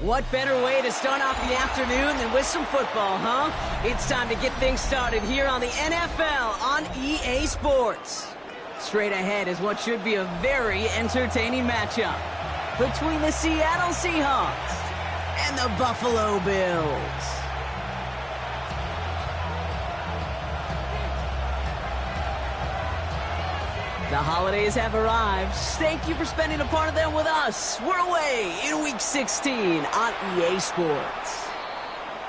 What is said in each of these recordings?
What better way to start off the afternoon than with some football, huh? It's time to get things started here on the NFL on EA Sports. Straight ahead is what should be a very entertaining matchup between the Seattle Seahawks and the Buffalo Bills. The holidays have arrived. Thank you for spending a part of them with us. We're away in Week 16 on EA Sports.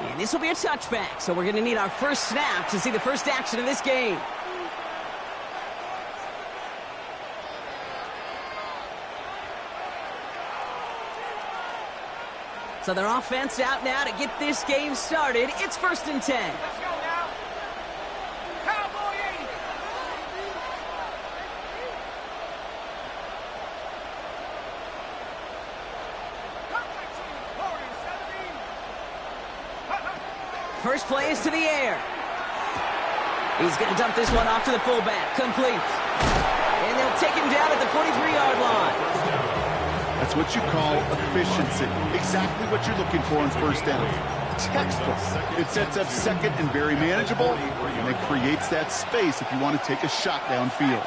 And this will be a touchback, so we're going to need our first snap to see the first action of this game. So their offense out now to get this game started. It's 1st and 10. First play is to the air. He's going to dump this one off to the fullback. Complete. And they'll take him down at the 43-yard line. That's what you call efficiency. Exactly what you're looking for in first down. Textbook. It sets up second and very manageable, and it creates that space if you want to take a shot downfield.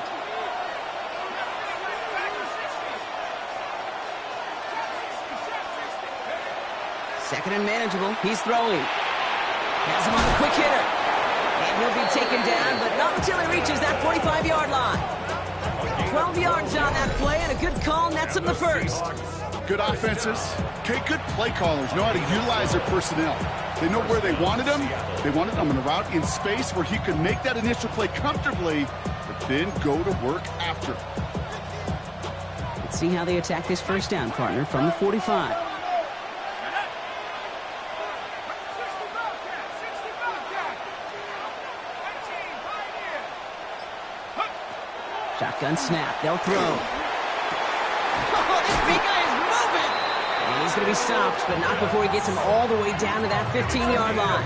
Second and manageable. He's throwing. Has him on the quick hitter. And he'll be taken down, but not until he reaches that 45-yard line. 12 yards on that play, and a good call nets him the first. Good offenses. Okay, good play callers know how to utilize their personnel. They know where they wanted him. They wanted him on a route in space where he could make that initial play comfortably, but then go to work after. Let's see how they attack this first down, partner, from the 45. Shotgun snap. They'll throw. Oh, this big guy is moving! And he's going to be stopped, but not before he gets him all the way down to that 15-yard line.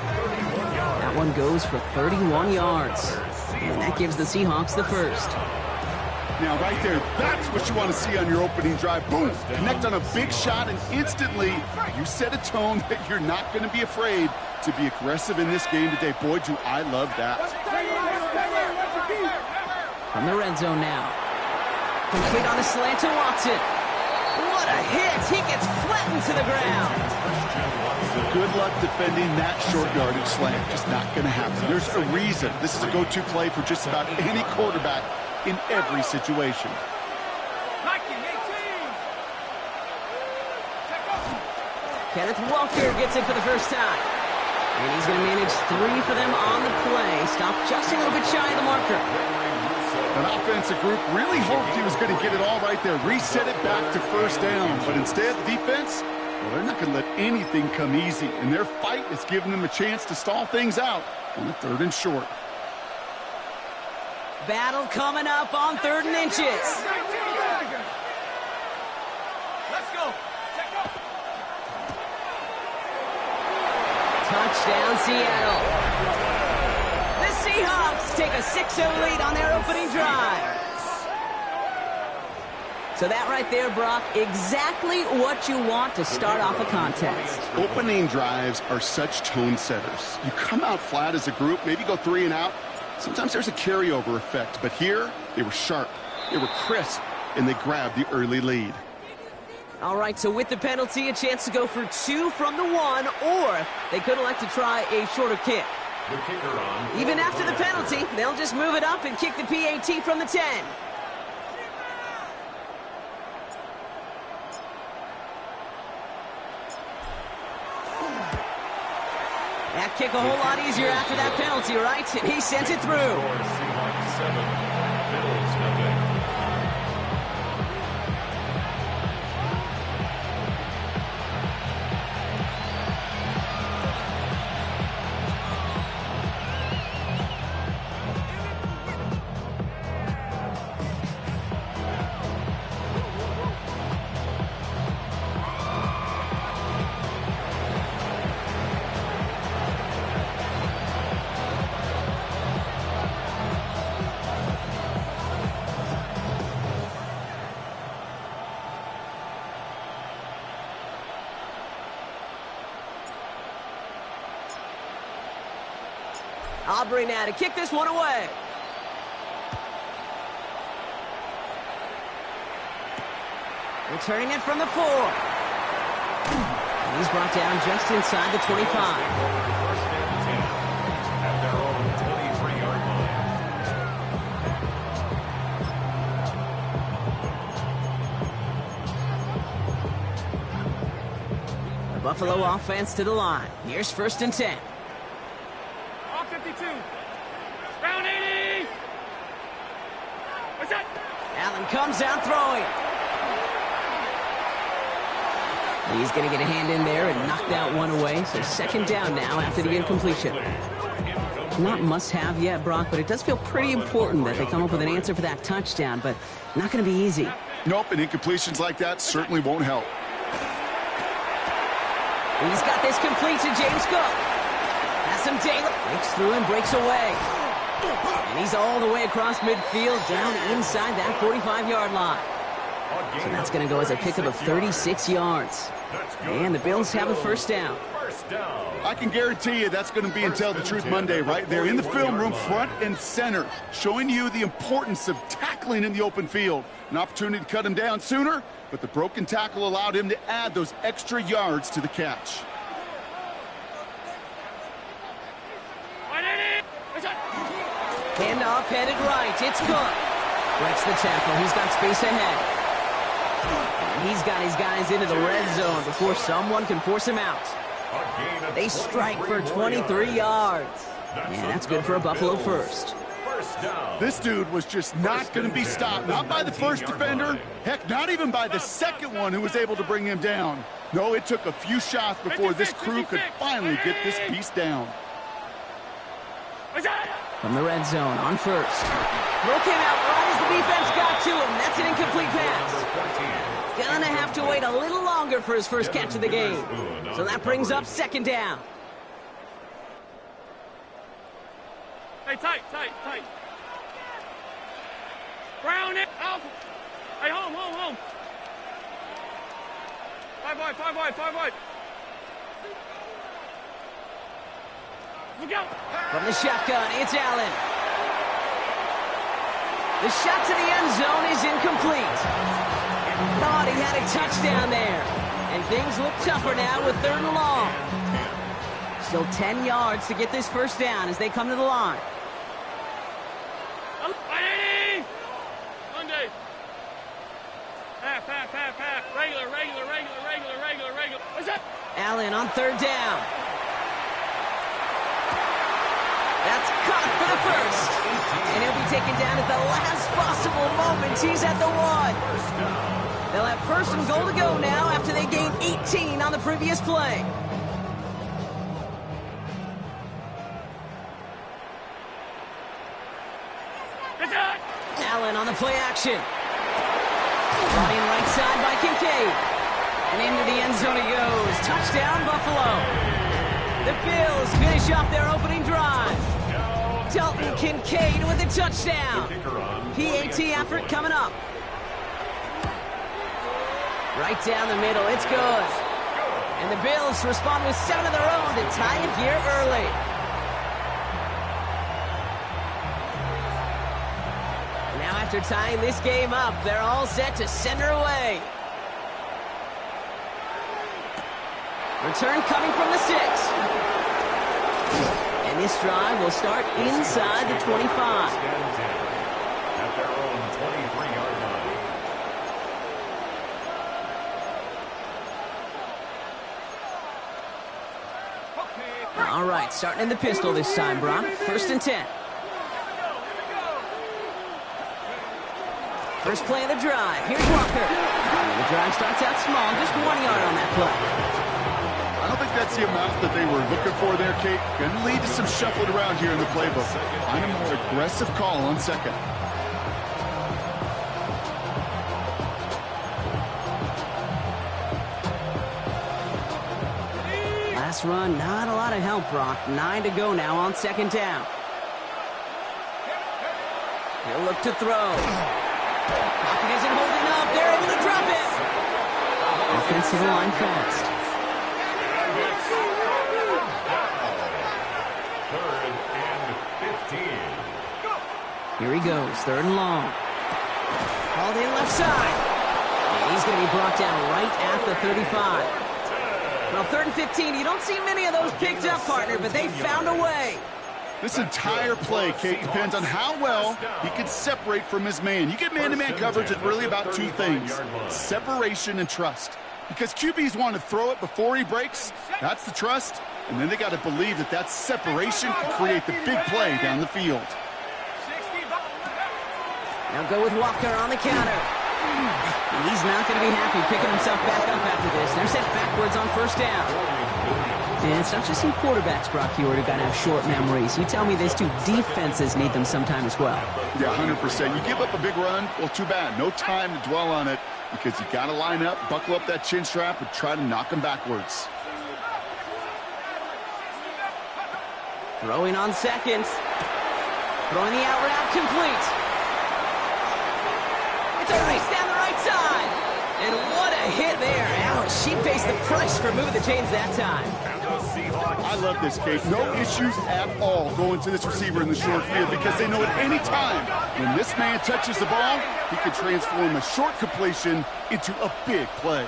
That one goes for 31 yards. And that gives the Seahawks the first. Now, right there, that's what you want to see on your opening drive. Boom! Connect on a big shot, and instantly you set a tone that you're not going to be afraid to be aggressive in this game today. Boy, do I love that. From the red zone now. Complete on a slant to Watson. What a hit! He gets flattened to the ground. Good luck defending that short yardage slant. Just not going to happen. There's a reason this is a go-to play for just about any quarterback in every situation. Kenneth Walker gets it for the first time. And he's going to manage 3 for them on the play. Stop just a little bit shy of the marker. An offensive group really hoped he was going to get it all right there, reset it back to first down. But instead, defense, well, they're not going to let anything come easy. And their fight is giving them a chance to stall things out on the 3rd and short. Battle coming up on 3rd and inches. Let's go. Touchdown, Seattle. The Seahawks take a 6-0 lead on their opening drive. So that right there, Brock, exactly what you want to start off a contest. Opening drives are such tone setters. You come out flat as a group, maybe go 3 and out. Sometimes there's a carryover effect, but here they were sharp, they were crisp, and they grabbed the early lead. All right, so with the penalty, a chance to go for 2 from the 1, or they could elect to try a shorter kick. Even after the penalty, they'll just move it up and kick the PAT from the 10. That kick a whole lot easier after that penalty, right? And he sends it through. Aubrey now to kick this one away. Returning it from the 4. And he's brought down just inside the 25. First and 10 at their own 23-yard line. The Buffalo offense to the line. Here's first and 10. All 52. Round 80. What's that? Allen comes out throwing. He's going to get a hand in there and knock that one away. So second down now after the incompletion. Not must-have yet, Brock, but it does feel pretty important that they come up with an answer for that touchdown, but not going to be easy. Nope, and incompletions like that certainly won't help. He's got this complete to James Cook. Has some Taylor. Breaks through and breaks away. And he's all the way across midfield, down inside that 45-yard line. So that's going to go as a pickup of 36 yards. And the Bills have a first down. I can guarantee you that's going to be in Tell the Truth Monday right there in the film room, front and center, showing you the importance of tackling in the open field. An opportunity to cut him down sooner, but the broken tackle allowed him to add those extra yards to the catch. Handoff headed right. It's Cook. Breaks the tackle. He's got space ahead. And he's got his guys into the red zone before someone can force him out. They strike for 23 yards. And that's good for a Buffalo first. This dude was just not going to be stopped. Not by the first defender. Heck, not even by the second one who was able to bring him down. No, it took a few shots before this crew could finally get this beast down. From the red zone on first. Throw came out right as the defense got to him. That's an incomplete pass. Gonna have to wait a little longer for his first catch of the game. So that brings up second down. Hey, tight. Brown it out. Hey, home. 5 wide. Look out. From the shotgun, it's Allen. The shot to the end zone is incomplete. Thought he had a touchdown there. And things look tougher now with third and long. Still 10 yards to get this first down as they come to the line. Monday. Half. Regular. What's that? Allen on third down. That's caught for the first. And he'll be taken down at the last possible moment. He's at the 1. They'll have first and goal to go now after they gained 18 on the previous play. Allen on the play action. Brought in right side by Kincaid. And into the end zone he goes. Touchdown, Buffalo. The Bills finish off their opening drive. Dalton Kincaid with a touchdown. PAT effort coming up. Right down the middle. It's good. And the Bills respond with 7 of their own to tie it here early. Now after tying this game up, they're all set to send her away. Return coming from the 6. And this drive will start inside the 25. At their own 23-yard line. All right, starting in the pistol this time, Brock. First and 10. First play of the drive. Here's Walker. And the drive starts out small, just 1 yard on that play. I don't think that's the amount that they were looking for there, Kate. Going to lead to some shuffling around here in the playbook. Find a more aggressive call on second. Last run, not a lot of help, Brock. 9 to go now on second down. He'll look to throw. Pocket isn't holding up. They're able to drop it. Offensive line fast. Third and Here he goes, 3rd and long. Called in left side. And he's going to be brought down right at the 35. Well, 3rd and 15, you don't see many of those picked up, partner, but they found a way. This entire play, Kate, depends on how well he can separate from his man. You get man-to-man coverage, it's really about 2 things, separation and trust. Because QBs want to throw it before he breaks, that's the trust, and then they got to believe that that separation can create the big play down the field. Now go with Walker on the counter. And he's not going to be happy picking himself back up after this. They're sent backwards on 1st down. And it's not just some quarterbacks, Brock Hewitt, who got to have short memories. You tell me these 2 defenses need them sometime as well. Yeah, 100%. You give up a big run, well, too bad. No time to dwell on it because you got to line up, buckle up that chin strap, and try to knock them backwards. Throwing on 2nd. Throwing the out route complete. It's a race down the right side. And what a hit there. Ouch, she pays the price for moving the chains that time. I love this, Kate. No issues at all going to this receiver in the short field because they know at any time when this man touches the ball, he can transform a short completion into a big play.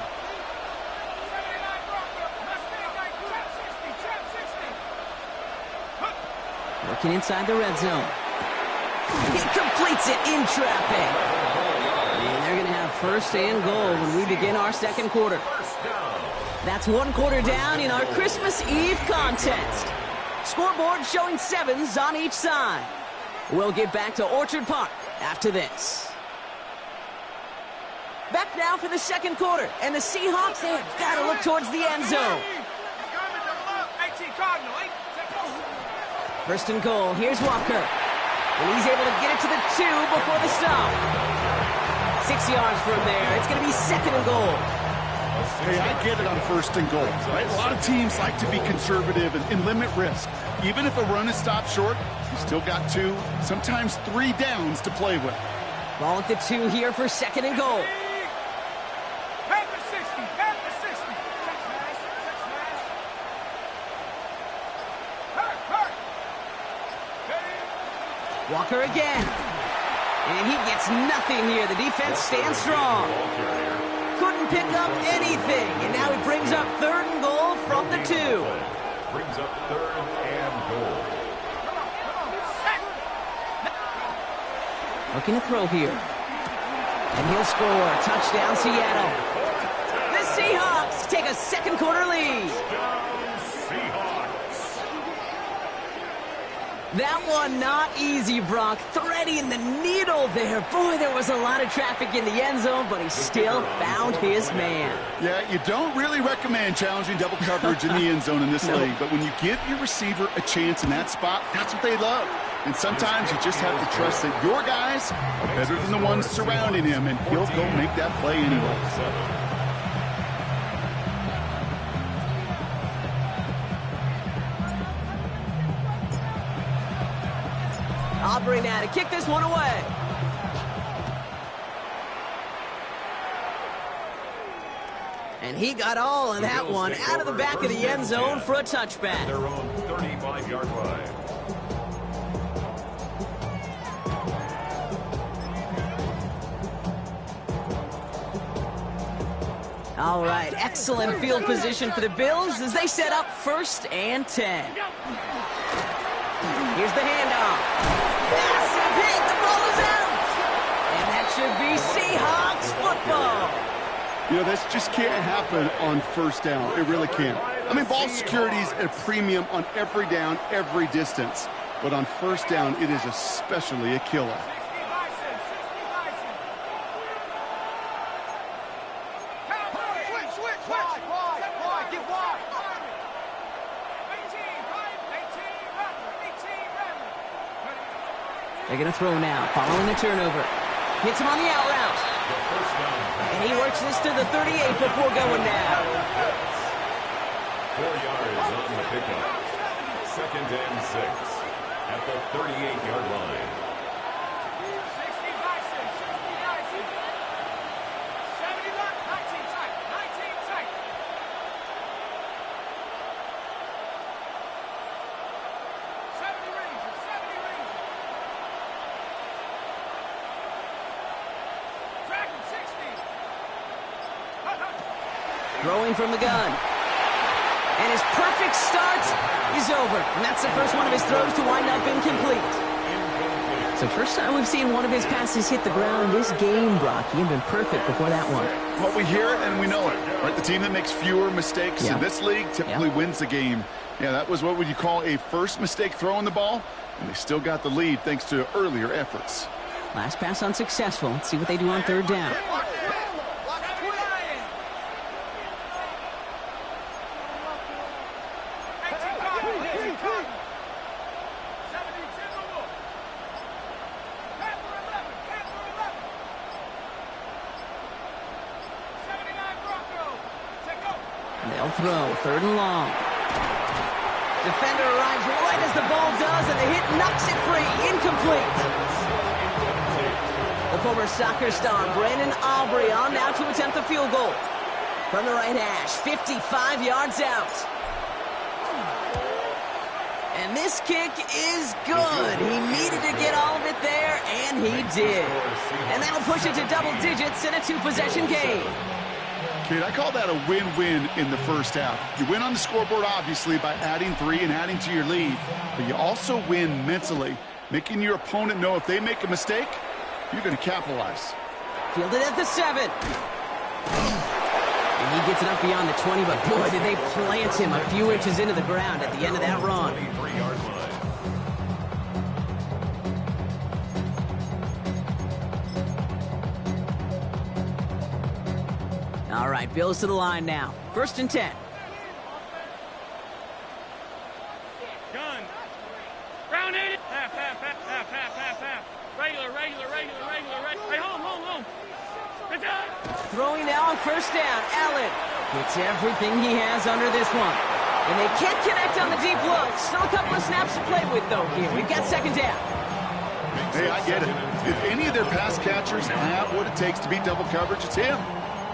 Working inside the red zone. He completes it in traffic. And they're going to have 1st and goal when we begin our 2nd quarter. That's 1 quarter down in our Christmas Eve contest. Scoreboard showing 7s on each side. We'll get back to Orchard Park after this. Back now for the 2nd quarter, and the Seahawks, they've got to look towards the end zone. 1st and goal, here's Walker. And he's able to get it to the 2 before the stop. 6 yards from there, it's going to be 2nd and goal. Hey, I get it on 1st and goal, right? A lot of teams like to be conservative and limit risk. Even if a run is stopped short, you still got 2, sometimes 3 downs to play with. Ball at the 2 here for 2nd and goal. Walker again. And he gets nothing here. The defense stands strong. Couldn't pick up anything. And now he brings up 3rd and goal from the 2. Brings up 3rd and goal. Looking to throw here. And he'll score. Touchdown, Seattle. The Seahawks take a 2nd quarter lead. That one not easy, Brock. Threading the needle there. Boy, there was a lot of traffic in the end zone, but he still found his man. Yeah, you don't really recommend challenging double coverage in the end zone in this league, but when you give your receiver a chance in that spot, that's what they love. And sometimes you just have to trust that your guys are better than the ones surrounding him, and he'll go make that play anyway. Aubrey now to kick this one away. And he got all of that one out of the back of the end zone for a touchback. Their own 35-yard line. All right, excellent field position for the Bills as they set up 1st and 10. Here's the handoff. Massive hit, the ball is out. And that should be Seahawks football. You know, this just can't happen on 1st down. It really can't. I mean, ball security is at a premium on every down, every distance. But on 1st down, it is especially a killer. They're going to throw now, following the turnover. Hits him on the out route. And he works this to the 38 before going down. 4 yards on the pickup. 2nd and 6 at the 38-yard line. throwing from the gun. And his perfect start is over. And that's the first one of his throws to wind up incomplete. It's the first time we've seen one of his passes hit the ground this game, Brock. He had been perfect before that one. Well, we hear it and we know it, right? The team that makes fewer mistakes in this league typically wins the game. Yeah, that was what would you call a first mistake throwing the ball, and they still got the lead thanks to earlier efforts. Last pass unsuccessful. Let's see what they do on third down. They'll throw, third and long. Defender arrives right as the ball does, and the hit knocks it free. Incomplete. The former soccer star, Brandon Aubrey, on now to attempt the field goal. From the right hash, 55 yards out. And this kick is good. He needed to get all of it there, and he did. And that'll push it to double digits in a two-possession game. Kid, I call that a win-win in the first half. You win on the scoreboard, obviously, by adding 3 and adding to your lead. But you also win mentally, making your opponent know if they make a mistake, you're going to capitalize. Fielded at the 7. And he gets it up beyond the 20, but boy, did they plant him a few inches into the ground at the end of that run. All right, Bills to the line now. 1st and 10. Gun. Round 8. Half. Regular. Hey, home. Good job. Throwing now on 1st down. Allen gets everything he has under this one. And they can't connect on the deep look. Still a couple of snaps to play with, though, here. We've got 2nd down. Hey, I get it. If any of their pass catchers have what it takes to beat double coverage, it's him.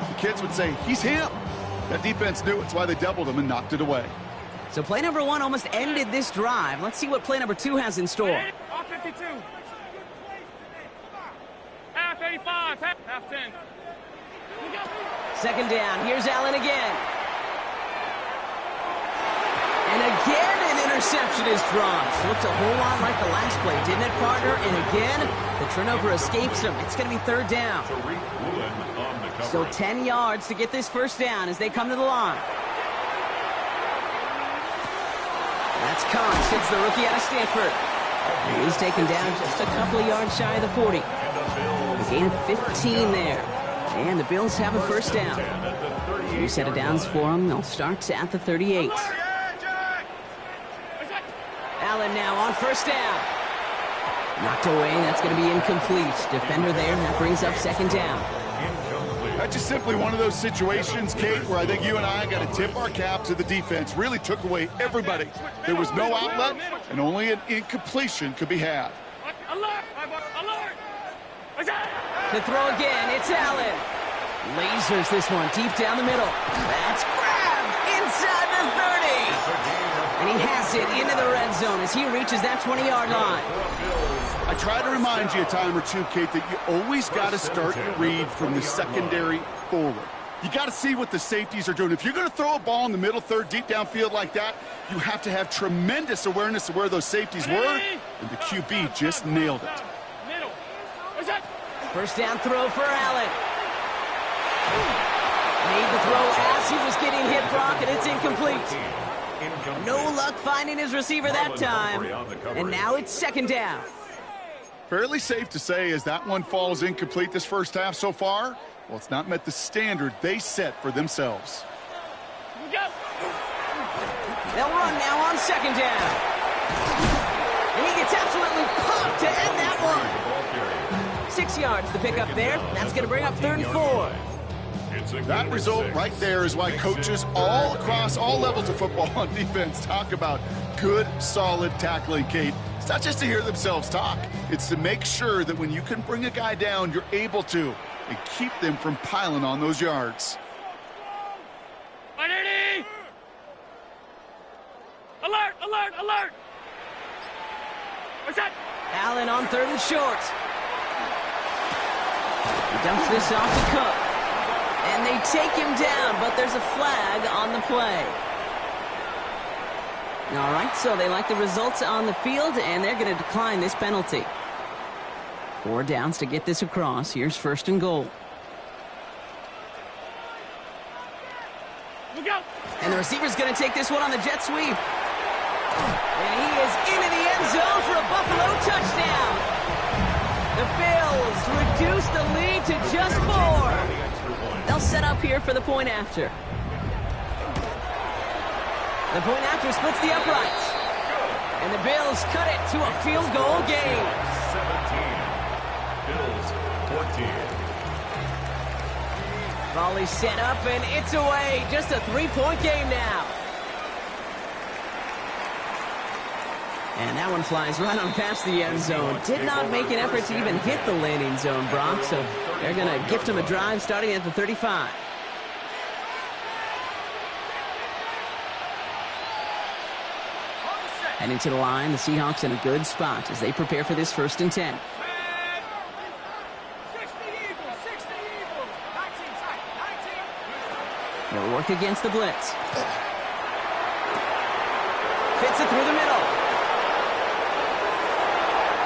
The kids would say, he's him. That defense knew it's why they doubled him and knocked it away. So play number 1 almost ended this drive. Let's see what play number 2 has in store. Off 52. Half 85. Half 10. 2nd down. Here's Allen again. And again, an interception is dropped. Looked a whole lot like the last play, didn't it, partner? And again, the turnover escapes him. It's going to be 3rd down. Still 10 yards to get this 1st down as they come to the line. That's Cox. It's the rookie out of Stanford. And he's taken down just a couple of yards shy of the 40. A gain of 15 there. And the Bills have a 1st down. New set of downs for them. They'll start at the 38. Allen now on 1st down. Knocked away. That's going to be incomplete. Defender there. That brings up 2nd down. That's just simply one of those situations, Kate, where I think you and I got to tip our cap to the defense. Really took away everybody. There was no outlet, and only an incompletion could be had. Alert! To throw again, it's Allen. Lasers this one deep down the middle. That's grabbed inside the 30. And he has it into the red zone as he reaches that 20-yard line. I try to remind you a time or two, Kate, that you always got to start your read from the secondary forward. You got to see what the safeties are doing. If you're going to throw a ball in the middle third, deep downfield like that, you have to have tremendous awareness of where those safeties were, and the QB just nailed it. 1st down throw for Allen. Made the throw as he was getting hit, Brock, and it's incomplete. No luck finding his receiver that time. And now it's 2nd down. Fairly safe to say as that one falls incomplete this 1st half so far, well, it's not met the standard they set for themselves. They'll run now on 2nd down. And he gets absolutely popped to end that one. 6 yards to pick up there. That's going to bring up 3rd and 4. That result right there is why coaches all across all levels of football on defense talk about good, solid tackling, Kate. It's not just to hear themselves talk. It's to make sure that when you can bring a guy down, you're able to, and keep them from piling on those yards. 180! Alert! What's that? Allen on 3rd and short. He dumps this off to Cook. And they take him down, but there's a flag on the play. All right, so they like the results on the field, and they're going to decline this penalty. 4 downs to get this across. Here's 1st and goal. Look out. And the receiver's going to take this one on the jet sweep. And he is into the end zone for a Buffalo touchdown. The Bills reduce the lead to just 4. They'll set up here for the point after. The point after splits the uprights. And the Bills cut it to a field goal game. 17. Bills 14. Volley set up, and it's away. Just a 3-point game now. And that one flies right on past the end zone. Did not make an effort to even hit the landing zone, Brock. So they're going to gift him a drive starting at the 35. Heading to the line, the Seahawks in a good spot as they prepare for this 1st and 10. They'll work against the blitz. Fits it through the middle.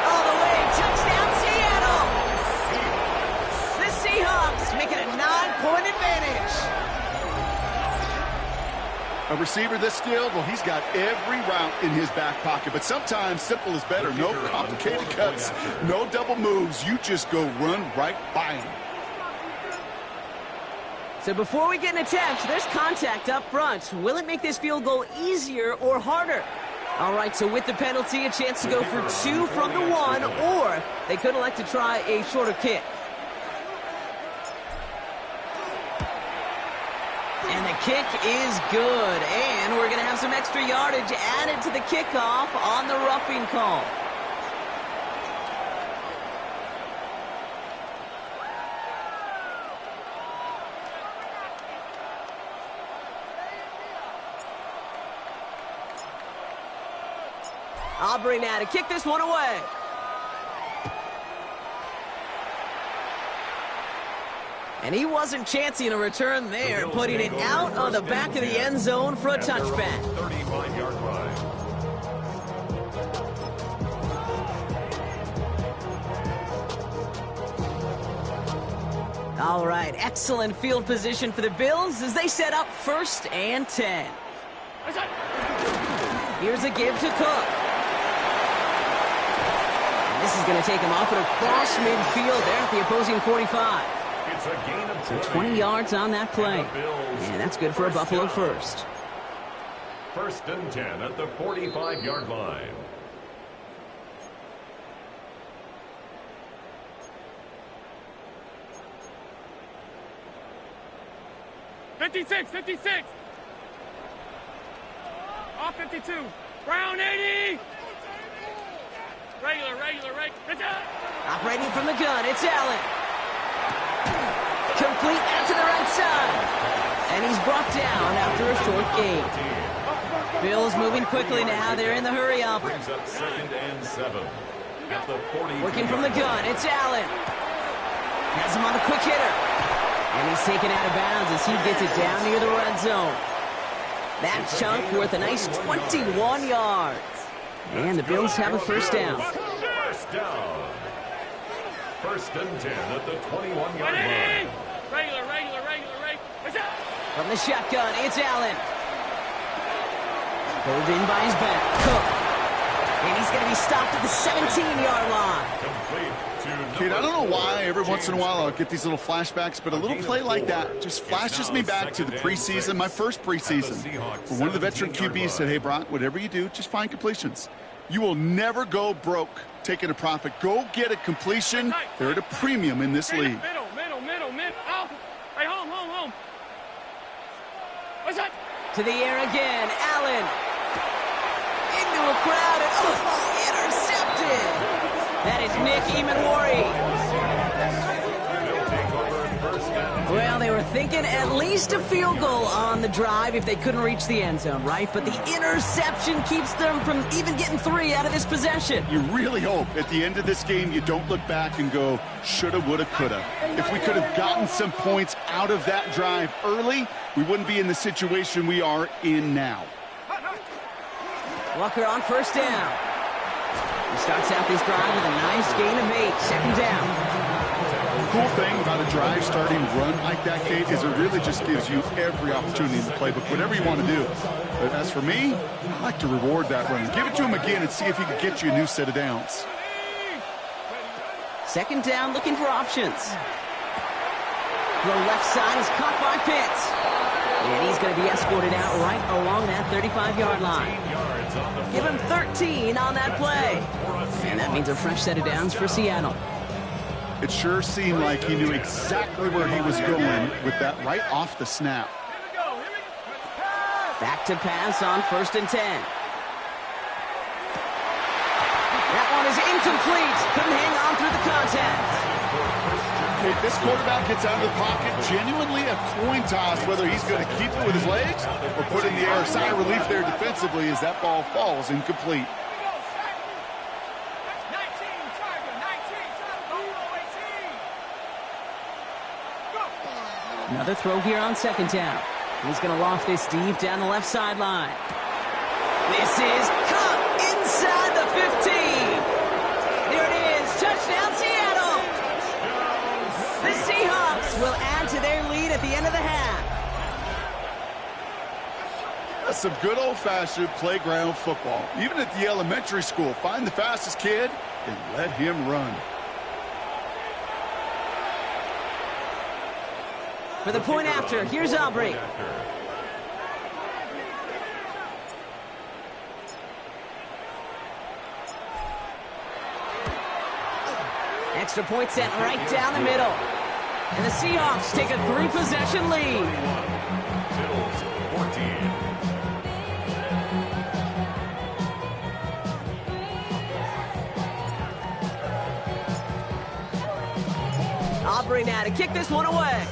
All the way, touchdown Seattle! The Seahawks make it a 9-point advantage. A receiver this skilled, well, he's got every route in his back pocket. But sometimes simple is better. No complicated cuts, no double moves. You just go run right by him. So before we get an attempt, there's contact up front. Will it make this field goal easier or harder? All right, so with the penalty, a chance to go for 2 from the 1, or they could elect to try a shorter kick. And the kick is good, and we're going to have some extra yardage added to the kickoff on the roughing call. Aubrey now to kick this one away. And he wasn't chancing a return there, putting it out on the back of the end zone for a touchback. 35-yard line. All right, excellent field position for the Bills as they set up 1st and 10. Here's a give to Cook. And this is going to take him off and across midfield there at the opposing 45. It's a gain of 20. So 20 yards on that play. And that's good for a Buffalo first. 1st and 10 at the 45-yard line. '56. Off 52. Brown 80. Regular. Operating from the gun, it's Allen. Complete out to the right side. And he's brought down after a short gain. Bills moving quickly now. They're in the hurry up. Brings up 2nd and 7 at the 40. Working from the gun, it's Allen. Has him on the quick hitter. And he's taken out of bounds as he gets it down near the red zone. That chunk worth a nice 21 yards. And the Bills have a 1st down. 1st down. 1st and 10 at the 21-yard line. Regular. From the shotgun, it's Allen. Pulled in by his back. Cook. And he's going to be stopped at the 17-yard line. Complete to Kid, I don't know why every once in a while I'll get these little flashbacks, but a little play like that just flashes me back to the preseason, my first preseason. Where one of the veteran QBs said, hey, Brock, whatever you do, just find completions. You will never go broke taking a profit. Go get a completion. They're at a premium in this league. Middle. Oh, hey, home. What's that? To the air again, Allen. Into a crowd, and intercepted. That is Nick Emanwari. They'll take over 1st and Well, they were thinking at least a field goal on the drive if they couldn't reach the end zone, right? But the interception keeps them from even getting 3 out of this possession. You really hope at the end of this game you don't look back and go, shoulda, woulda, coulda. If we could have gotten some points out of that drive early, we wouldn't be in the situation we are in now. Walker on first down. He starts out this drive with a nice gain of 8. Second down. The cool thing about a drive starting run like that, Kate, is it really just gives you every opportunity in the playbook, whatever you want to do. But as for me, I like to reward that run. Give it to him again and see if he can get you a new set of downs. Second down, looking for options. The left side is caught by Pitts. And he's going to be escorted out right along that 35-yard line. Give him 13 on that play. And that means a fresh set of downs for Seattle. It sure seemed like he knew exactly where he was going with that right off the snap. Back to pass on first and 10. That one is incomplete. Couldn't hang on through the contact. Okay, this quarterback gets out of the pocket, genuinely a coin toss whether he's going to keep it with his legs or put it in the air. Sigh of relief there defensively as that ball falls incomplete. Another throw here on second down. He's going to loft this deep down the left sideline. This is caught inside the 15. There it is. Touchdown, Seattle. The Seahawks will add to their lead at the end of the half. That's some good old-fashioned playground football. Even at the elementary school, find the fastest kid and let him run. For the point after, here's Aubrey. Extra point set right down the middle. And the Seahawks take a 3-possession lead. Bills 14. Aubrey now to kick this one away.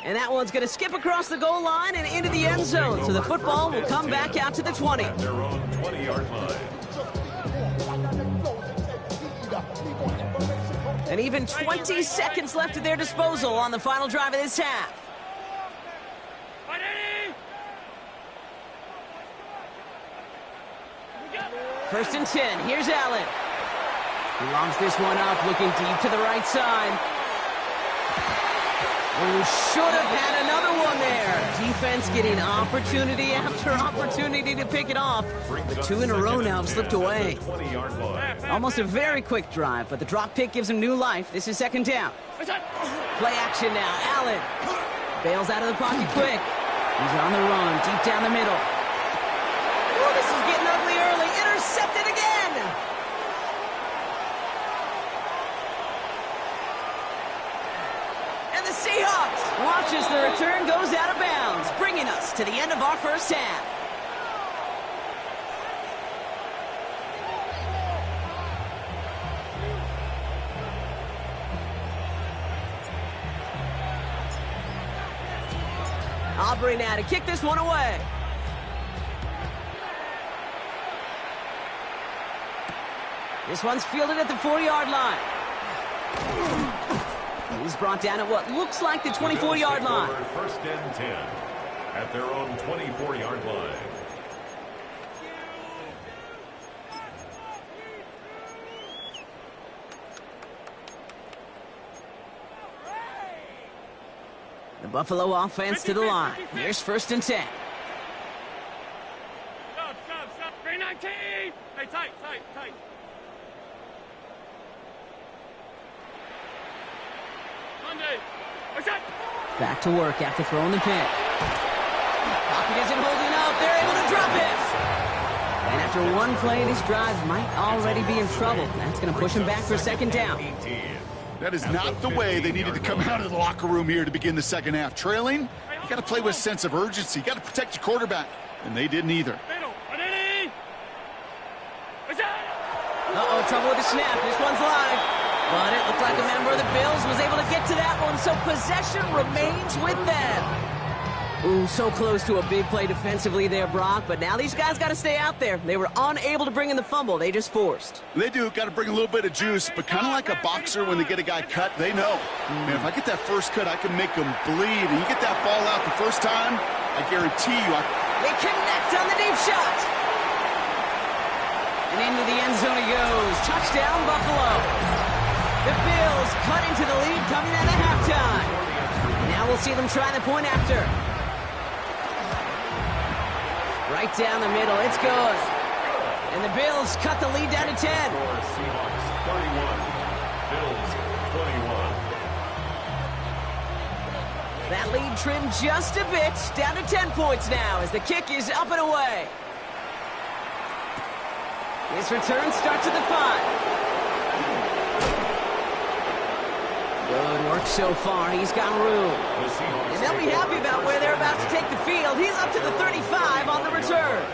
And that one's going to skip across the goal line and into the end zone. So the football will come back out to the 20. Their own 20-yard line. And even 20 seconds left at their disposal on the final drive of this half. First and 10. Here's Allen. He lobs this one up, looking deep to the right side. Oh, should have had another one there. Defense getting opportunity after opportunity to pick it off. But 2 in a row now have slipped away. Almost a very quick drive, but the drop pick gives him new life. This is second down. Play action now. Allen bails out of the pocket quick. He's on the run, deep down the middle. Oh, this is getting ugly early. Intercepted again. And the Seahawks watch as the return goes out of bounds, bringing us to the end of our first half. Aubrey now to kick this one away. This one's fielded at the 4-yard line. He's brought down at what looks like the 24-yard line. First and 10 at their own 24-yard line. The Buffalo offense to the line. Here's first and 10. Stop. 319. Hey, tight. Monday. Back to work after throwing the pick. Pocket isn't holding up. They're able to drop it. And after one play, this drive might already be in trouble. That's going to push him back for second down. That is not the way they needed to come out of the locker room here to begin the second half. Trailing, you got to play with a sense of urgency. You got to protect your quarterback, and they didn't either. Uh-oh, trouble with the snap. This one's live. But it looked like a member of the Bills was able to get to that one, so possession remains with them. Ooh, so close to a big play defensively there, Brock, but now these guys got to stay out there. They were unable to bring in the fumble. They just forced. They do. Got to bring a little bit of juice, but kind of like a boxer when they get a guy cut, they know. Man, if I get that first cut, I can make them bleed. And you get that ball out the first time, I guarantee you. They connect on the deep shot. And into the end zone he goes. Touchdown, Buffalo. The Bills cut into the lead coming out of halftime. Now we'll see them try the point after. Right down the middle. It's good. And the Bills cut the lead down to 10. Seahawks 31, Bills 21. That lead trimmed just a bit. Down to 10 points now as the kick is up and away. His return starts at the 5. Good work so far. He's got room. And they'll be happy about where they're about to take the field. He's up to the 35 on the return.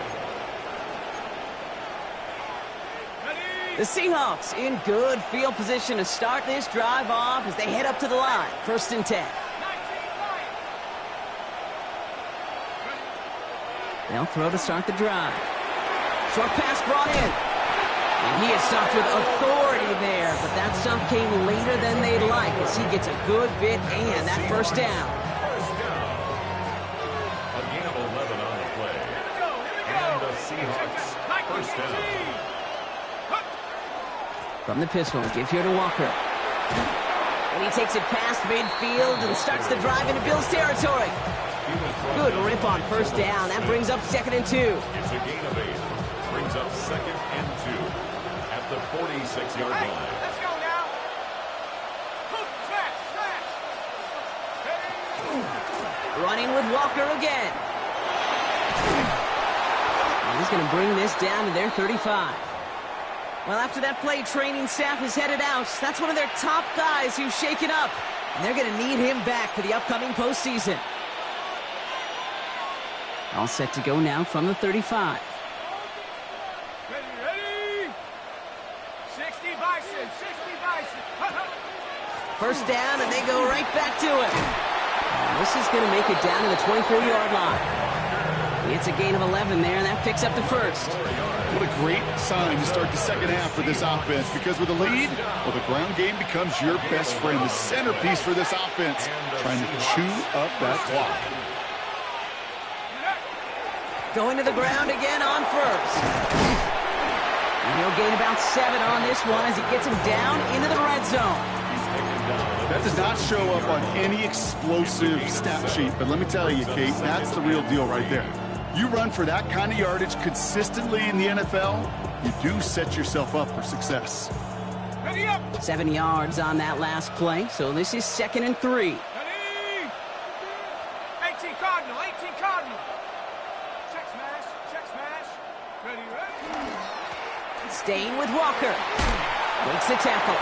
The Seahawks in good field position to start this drive off as they head up to the line. 1st and 10. They'll throw to start the drive. Short pass brought in. And he is stopped with authority there, but that stop came later than they'd like as he gets a good bit and that first down. A gain of 11 on the play. And the Seahawks first down. From the pistol, give here to Walker. And he takes it past midfield and starts the drive into Bills territory. Good rip on first down. That brings up 2nd and 2. It's a gain of 8. Brings up 2nd and 2 at the 46-yard line. Let's go now. Running with Walker again. And he's going to bring this down to their 35. Well, after that play, training staff is headed out. That's one of their top guys who's shaken up. And they're going to need him back for the upcoming postseason. All set to go now from the 35. Ready? 60 Bison, 60 Bison. First down, and they go right back to it. And this is going to make it down to the 24-yard line. It's a gain of 11 there, and that picks up the first. What a great sign to start the second half for this offense, because with a lead, well, the ground game becomes your best friend, the centerpiece for this offense, trying to chew up that clock. Going to the ground again on first. And he'll gain about 7 on this one as he gets him down into the red zone. That does not show up on any explosive stat sheet, but let me tell you, Kate, that's the real deal right there. You run for that kind of yardage consistently in the NFL, you do set yourself up for success. 7 yards on that last play, so this is 2nd and 3. 18 Cardinal, 18 Cardinal. Check smash. Ready. Staying with Walker. Makes the tackle.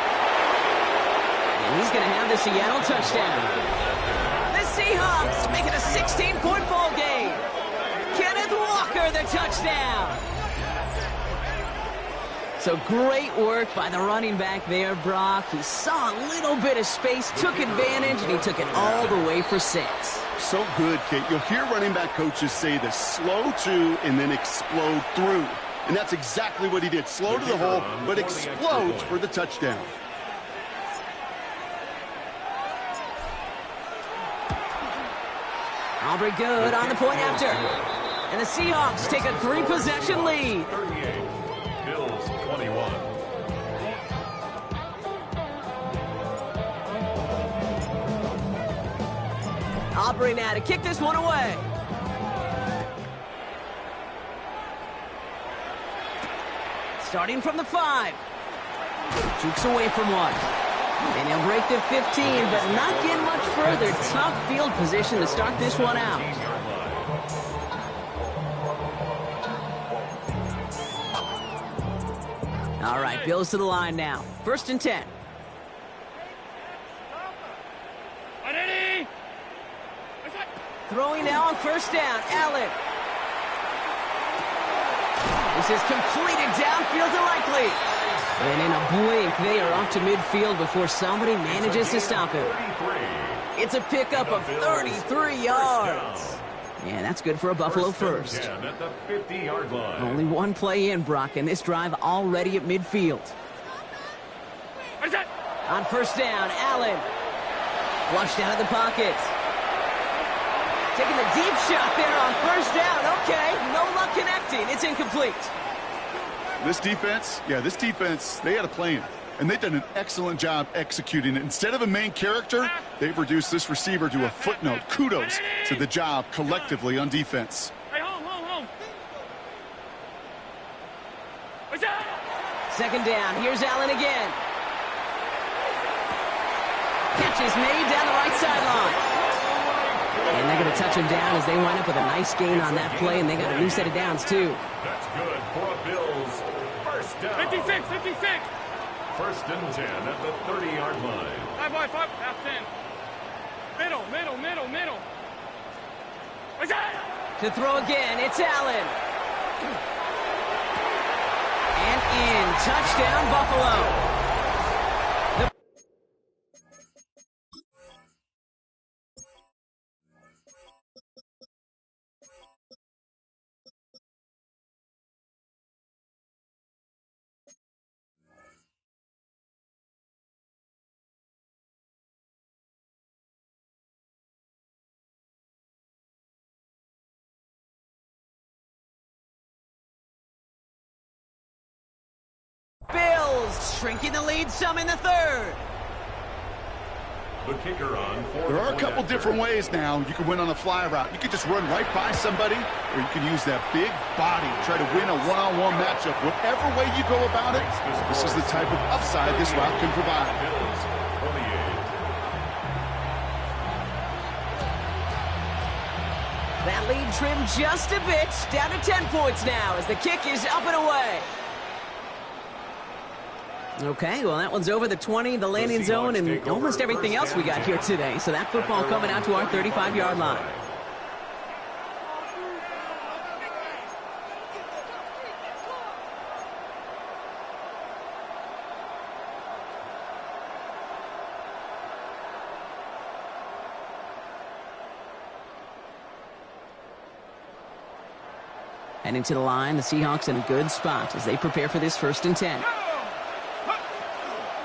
And he's going to have the Seattle touchdown. The Seahawks make it a 16-point ball game. Kenneth Walker, the touchdown. So great work by the running back there, Brock. He saw a little bit of space, took advantage, and he took it all the way for 6. So good, Kate. You'll hear running back coaches say this: slow to and then explode through. And that's exactly what he did. Slow to the hole, but explodes for the touchdown. Aubrey good on the point after. And the Seahawks take a 3-possession lead. 38, Bills 21. Aubrey now to kick this one away. Starting from the 5. Jukes away from 1. And he'll break the 15, but not get much further. Tough field position to start this one out. All right, Bills to the line now. 1st and 10. Throwing now on first down. Allen. This is completed downfield to Likely. And in a blink, they are off to midfield before somebody manages to stop him. It's a pickup of 33 yards. Yeah, that's good for a Buffalo first. At the 50-yard line. Only one play in, Brock, and this drive already at midfield. On first down, Allen. Flushed out of the pocket. Taking the deep shot there on first down. Okay, no luck connecting. It's incomplete. This defense, they had a plan. And they've done an excellent job executing it. Instead of a main character, they've reduced this receiver to a footnote. Kudos to the job collectively on defense. Hey, home. Second down, here's Allen again. Catch is made down the right sideline. And they're going to touch him down as they wind up with a nice gain on that play, and they got a new set of downs, too. That's good for a Bills first down. 56. First and 10 at the 30-yard line. 5 by 5, half 10. Middle. To throw again, it's Allen. And in. Touchdown, Buffalo. Bills shrinking the lead some in the third. The kicker on fourth. There are a couple different ways now. You can win on a fly route. You can just run right by somebody, or you can use that big body, try to win a one-on-one matchup. Whatever way you go about it, this is the type of upside this route can provide. Bills 28. That lead trimmed just a bit, down to 10 points now as the kick is up and away. Okay, well, that one's over the 20, the landing zone, and almost everything else we got here today. So that football coming out to our 35-yard line. And into the line, the Seahawks in a good spot as they prepare for this first and 10.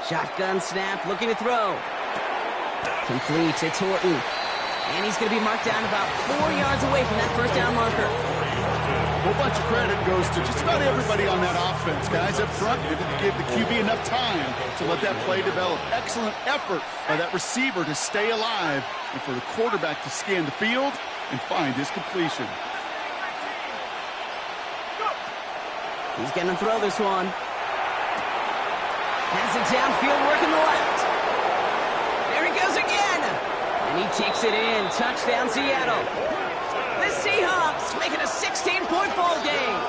Shotgun snap, looking to throw. Complete, it's Horton. And he's going to be marked down about 4 yards away from that first down marker. A whole bunch of credit goes to just about everybody on that offense. Guys up front didn't give the QB enough time to let that play develop. Excellent effort by that receiver to stay alive and for the quarterback to scan the field and find his completion. He's going to throw this one. Has it downfield, working the left. There he goes again. And he takes it in. Touchdown, Seattle. The Seahawks making a 16-point ball game.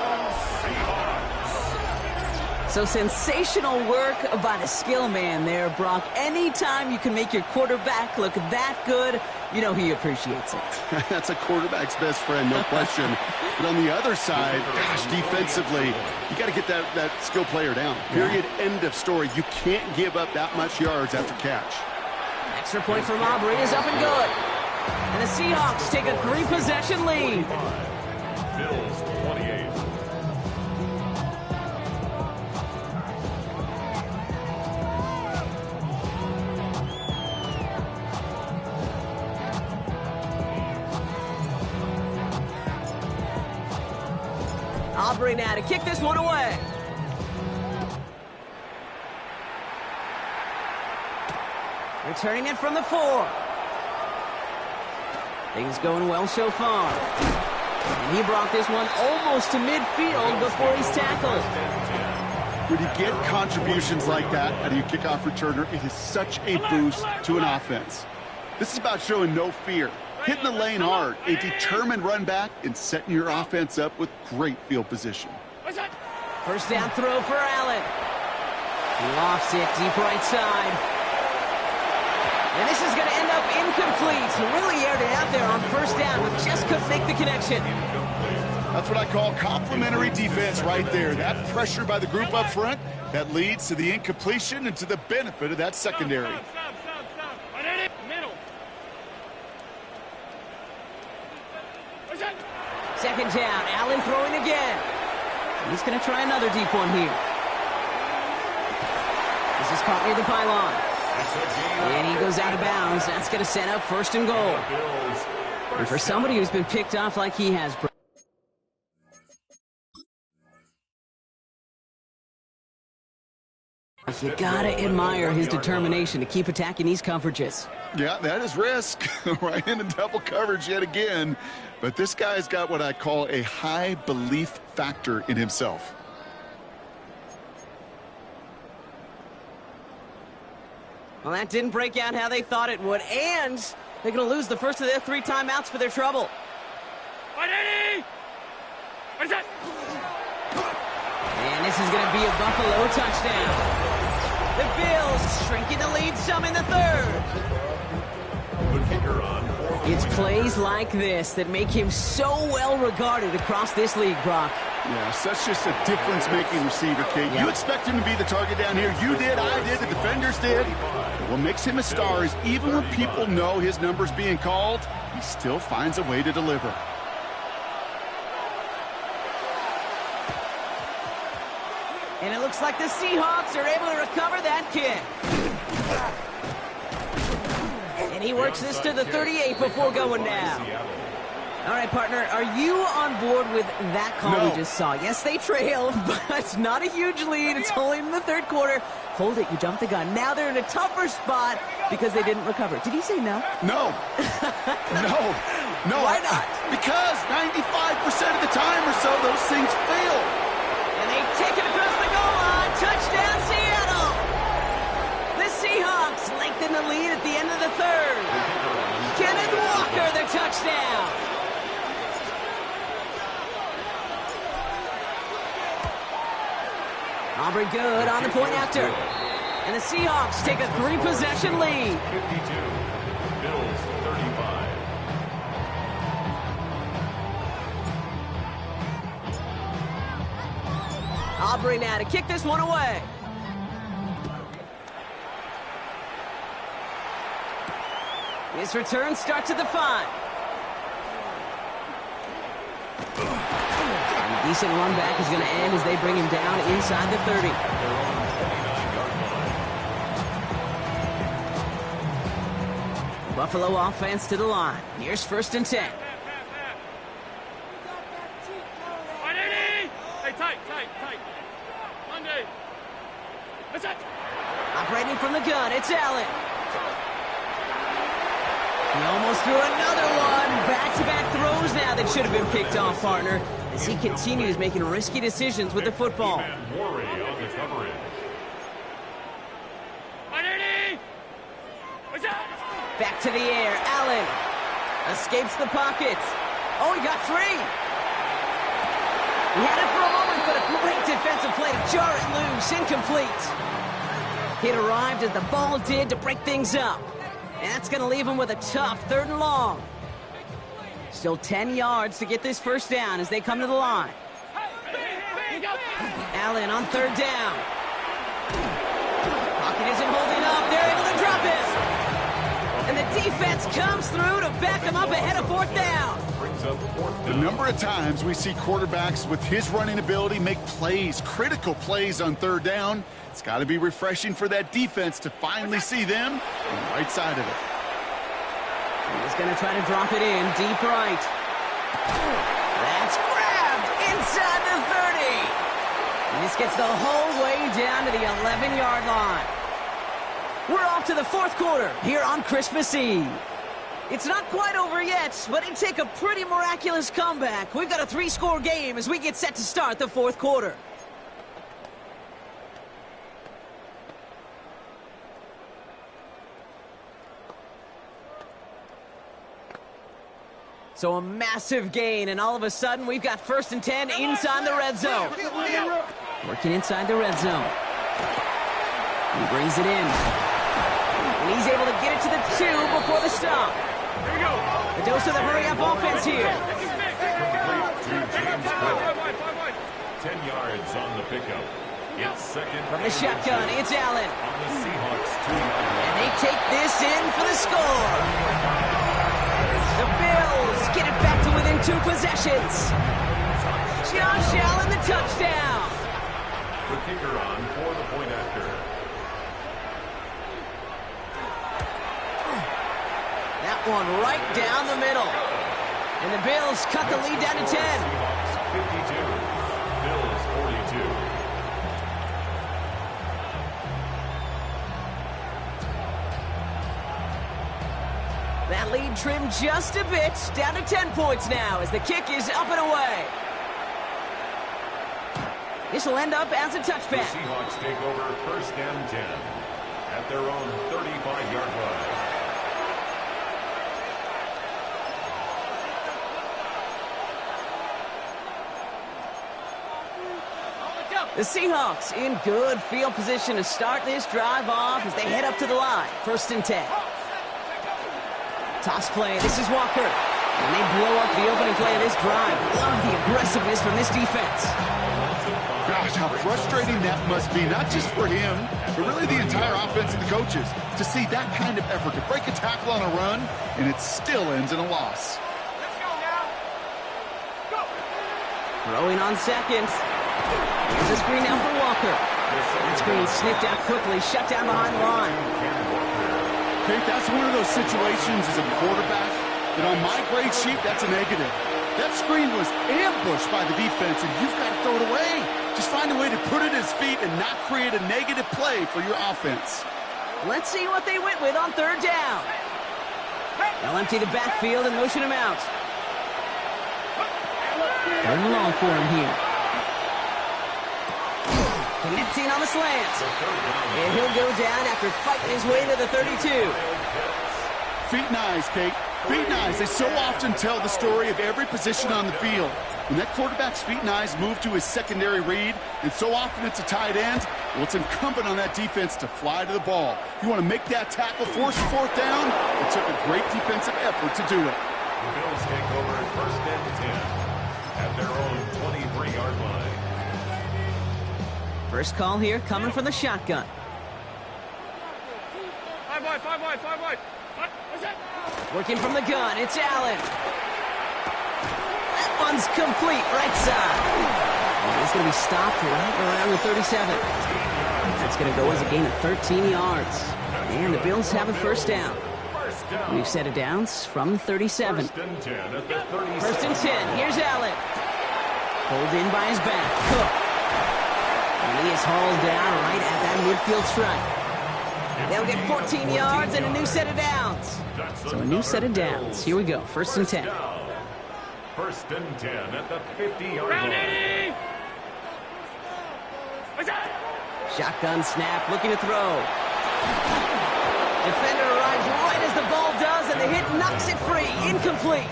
So sensational work by the skill man there, Brock. Anytime you can make your quarterback look that good, you know he appreciates it. That's a quarterback's best friend, no question. But on the other side, gosh, defensively, you got to get that skill player down. Period, end of story. You can't give up that much yards after catch. Extra point from Aubrey is up and good. And the Seahawks take a 3-possession lead. Bills 28. Aubrey now to kick this one away. Returning it from the 4. Things going well so far. And he brought this one almost to midfield before he's tackled. When you get contributions like that out of your kickoff returner, it is such a boost to an offense. This is about showing no fear, hitting the lane hard, a determined run back, and setting your offense up with great field position. First down throw for Allen. He lofts it deep right side. And this is going to end up incomplete. He really aired it out there on first down, but just couldn't make the connection. That's what I call complimentary defense right there. That pressure by the group up front, that leads to the incompletion and to the benefit of that secondary. Stop. Middle. Second down, Allen throwing again. He's going to try another deep one here. This is caught near the pylon. And he goes out of bounds. That's going to set up first and goal. And for somebody who's been picked off like he has, you gotta admire his determination to keep attacking these coverages. Yeah, that is risk. Right into double coverage yet again. But this guy's got what I call a high belief factor in himself. Well, that didn't break out how they thought it would, and they're going to lose the first of their 3 timeouts for their trouble. And this is going to be a Buffalo touchdown. The Bills shrinking the lead some in the third. It's plays like this that make him so well regarded across this league, Brock. Yeah, such just a difference-making receiver, Kate. Yeah. You expect him to be the target down here. You did, I did, the defenders did. But what makes him a star is even when people know his number's being called, he still finds a way to deliver. And it looks like the Seahawks are able to recover that kick. And he works this to the 38 before going down. All right, partner, are you on board with that call we just saw? Yes, they trail, but it's not a huge lead. It's only in the third quarter. Hold it, you jumped the gun. Now they're in a tougher spot because they didn't recover. Did he say no? No. No. Why not? Because 95% of the time or so, those things fail. And they take it across the goal line. Touchdown, Seattle. The Seahawks lengthen the lead at the end of the third. Kenneth Walker, the touchdown. Aubrey good on the point after. And the Seahawks take a 3-possession lead. 52, Bills 35. Aubrey now to kick this one away. This return starts at the 5. A decent run back is going to end as they bring him down inside the 30. Buffalo offense to the line. Here's first and 10. Hey, tight. Monday. What's that? Operating from the gun, it's Allen. He almost threw another one. Back-to-back throws now that should have been picked off, partner, as he continues making risky decisions with the football. Back to the air, Allen escapes the pocket. Oh, he got 3. He had it for a moment, but a great defensive play to jar it loose, incomplete. It arrived as the ball did to break things up. And that's going to leave him with a tough 3rd and long. Still 10 yards to get this first down as they come to the line. Allen on 3rd down. Pocket isn't holding up. They're able to drop it. And the defense comes through to back him up ahead of 4th down. The number of times we see quarterbacks with his running ability make plays, critical plays on 3rd down, it's got to be refreshing for that defense to finally see them on the right side of it. He's going to try to drop it in deep right. That's grabbed inside the 30. And this gets the whole way down to the 11-yard line. We're off to the 4th quarter here on Christmas Eve. It's not quite over yet, but it'd take a pretty miraculous comeback. We've got a 3-score game as we get set to start the 4th quarter. So a massive gain, and all of a sudden we've got 1st and 10 inside the red zone. Working inside the red zone. He brings it in. And he's able to get it to the 2 before the stop. Here we go. A dose of the hurry-up offense here. play. 10 yards on the pickup. It's second. From the shotgun, it's Allen. On the Seahawks 2-yard line. And they take this in for the score. The Bills get it back to within 2 possessions. Josh Allen, the touchdown. The kicker on for the point after. That one right down the middle. And the Bills cut the lead down to 10. Seahawks 52. Bills 42. That lead trimmed just a bit, down to 10 points now as the kick is up and away. This will end up as a The touchback. Seahawks take over first and 10 at their own 35-yard line. The Seahawks in good field position to start this drive off as they head up to the line. First and 10. Toss play. This is Walker. And they blow up the opening play of this drive. Love the aggressiveness from this defense. Gosh, how frustrating that must be, not just for him, but really the entire offense and the coaches, to see that kind of effort, to break a tackle on a run, and it still ends in a loss. Throwing on second. Here's a screen now for Walker. That screen sniffed out quickly, shut down behind the line. Kate, that's one of those situations as a quarterback that on my grade sheet, that's a negative. That screen was ambushed by the defense, and you've got to throw it away. Just find a way to put it at his feet and not create a negative play for your offense. Let's see what they went with on third down. They'll empty the backfield and motion him out. Third and long for him here. Connecting on the slant. And he'll go down after fighting his way to the 32. Feet and eyes, Kate. Feet and eyes. They so often tell the story of every position on the field. When that quarterback's feet and eyes move to his secondary read, and so often it's a tight end, well, it's incumbent on that defense to fly to the ball. You want to make that tackle, force a fourth down? It took a great defensive effort to do it. The Bills take over first and 10 at their own 23-yard line. First call here coming from the shotgun. 5 wide, 5 wide, 5 wide. What's that? Working from the gun, it's Allen. That one's complete, right side. And it's going to be stopped right around the 37. That's going to go as a gain of 13 yards. And the Bills have a first down. We've set it downs from 37. First and 10 at the 37. First and 10, here's Allen. Pulled in by his back, Cook. And he is hauled down right at that midfield stripe. They'll get 14 yards and a new set of downs. So a new set of downs. Here we go, first and 10. First and 10 at the 50-yard Round line. 80! What's that? Shotgun snap, looking to throw. Defender arrives right as the ball does, and the hit knocks it free. Incomplete.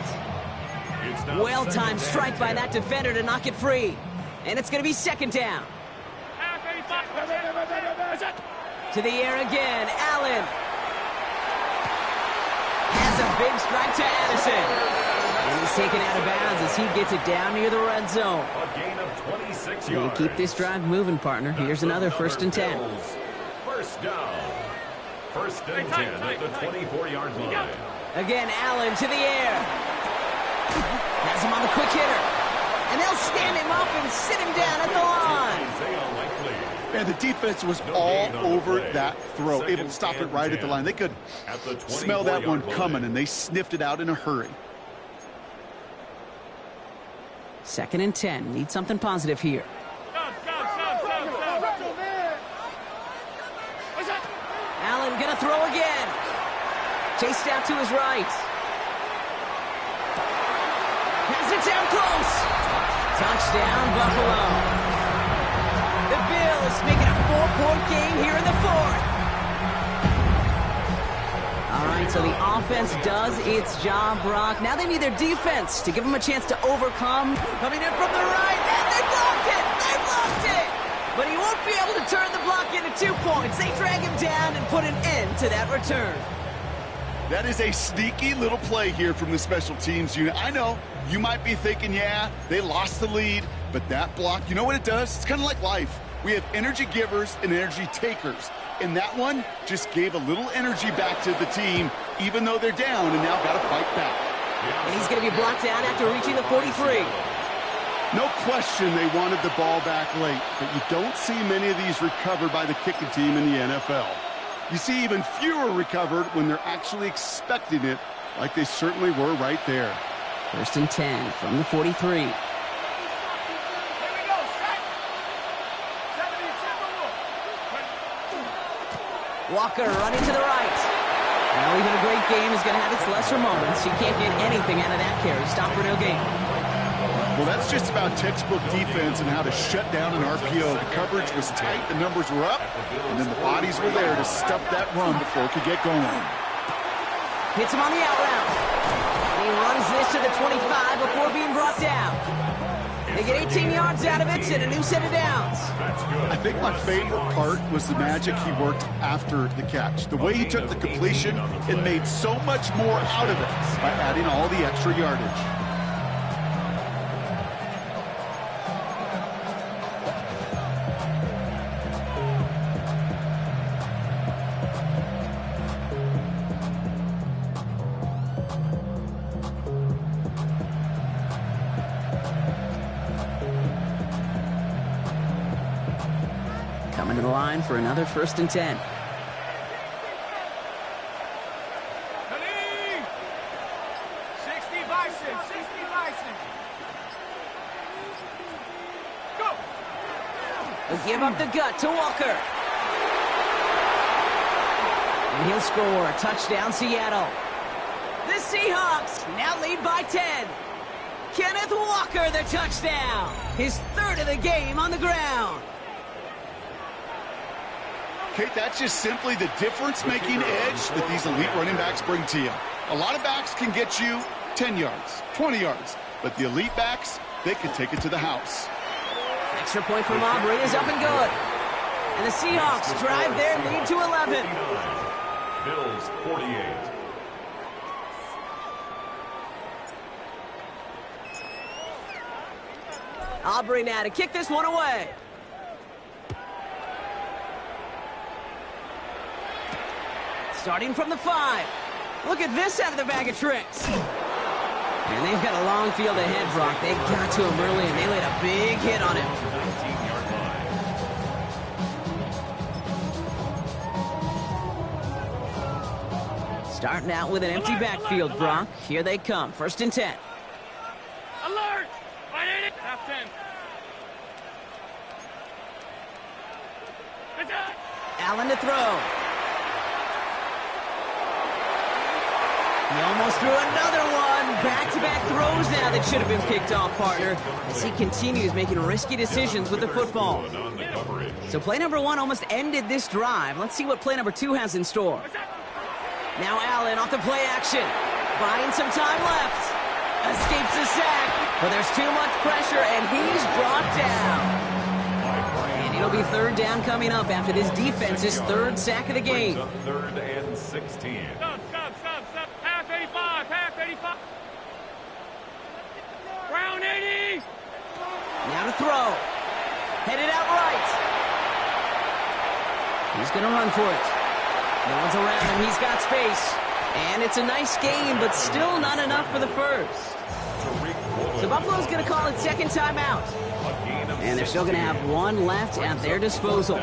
It's now Well-timed second strike by and that defender to knock it free. And it's going to be second down. Half 85. What's that? To the air again, Allen. Has a big strike to Addison. And he's taken out of bounds as he gets it down near the red zone. A gain of 26 You yards. keep this drive moving, partner. Here's another first and 10. Bills. First down. First and 10 at the 24-yard line. Again, Allen to the air. Has him on the quick hitter. And they'll stand him up and sit him down at the line. Isaiah Likely. And the defense was all over that throw, able to stop it right at the line. They could smell that one coming, and they sniffed it out in a hurry. Second and 10. Need something positive here. Stop. What's that? Allen gonna throw again. Chased out to his right. Has it down close. Touchdown, Buffalo. The Bills making a 4-point game here in the fourth. All right, so the offense does its job, Brock. Now they need their defense to give them a chance to overcome. Coming in from the right, and they blocked it! They blocked it! But he won't be able to turn the block into 2 points. They drag him down and put an end to that return. That is a sneaky little play here from the special teams unit. I know, you might be thinking, yeah, they lost the lead, but that block, you know what it does? It's kind of like life. We have energy givers and energy takers. And that one just gave a little energy back to the team, even though they're down and now got to fight back. And he's going to be blocked down after reaching the 43. No question they wanted the ball back late, but you don't see many of these recovered by the kicking team in the NFL. You see even fewer recovered when they're actually expecting it, like they certainly were right there. 1st and 10 from the 43. Walker running to the right. Well, even a great game is going to have its lesser moments. You can't get anything out of that carry. Stop for no gain. Well, that's just about textbook defense and how to shut down an RPO. The coverage was tight, the numbers were up, and then the bodies were there to stuff that run before it could get going. Hits him on the out route. And he runs this to the 25 before being brought down. They get 18 yards out of it and a new set of downs. I think my favorite part was the magic he worked after the catch. The way he took the completion and made so much more out of it by adding all the extra yardage. Coming to the line for another 1st and 10. Khalid! 60 Bison, 60 Bison. Go! He'll give up the gut to Walker. And he'll score. Touchdown, Seattle. The Seahawks now lead by 10. Kenneth Walker, the touchdown. His 3rd of the game on the ground. Kate, that's just simply the difference-making edge that these elite running backs bring to you. A lot of backs can get you 10 yards, 20 yards, but the elite backs, they can take it to the house. Extra point from Aubrey is up and good. And the Seahawks drive their lead to 11. Bills 48. Aubrey now to kick this one away. Starting from the 5. Look at this out of the bag of tricks. And they've got a long field ahead, Brock. They got to him early, and they laid a big hit on him. 19-yard line. Starting out with an empty backfield, Brock. Here they come. 1st and 10. Alert! I need it! Half 10. Allen to throw. He almost threw another one. Back-to-back throws now that should have been picked off, partner, as he continues making risky decisions with the football. So play number 1 almost ended this drive. Let's see what play number 2 has in store. Now Allen off the play action. Buying some time left. Escapes the sack, but there's too much pressure, and he's brought down. And it'll be 3rd down coming up after this defense's 3rd sack of the game. 3rd and 16. Stop. Half 85, half 85. Round 80. Now to throw. Headed out right. He's going to run for it. No one's around him. He's got space. And it's a nice game, but still not enough for the first. So Buffalo's going to call it 2nd timeout. And they're still going to have 1 left at their disposal.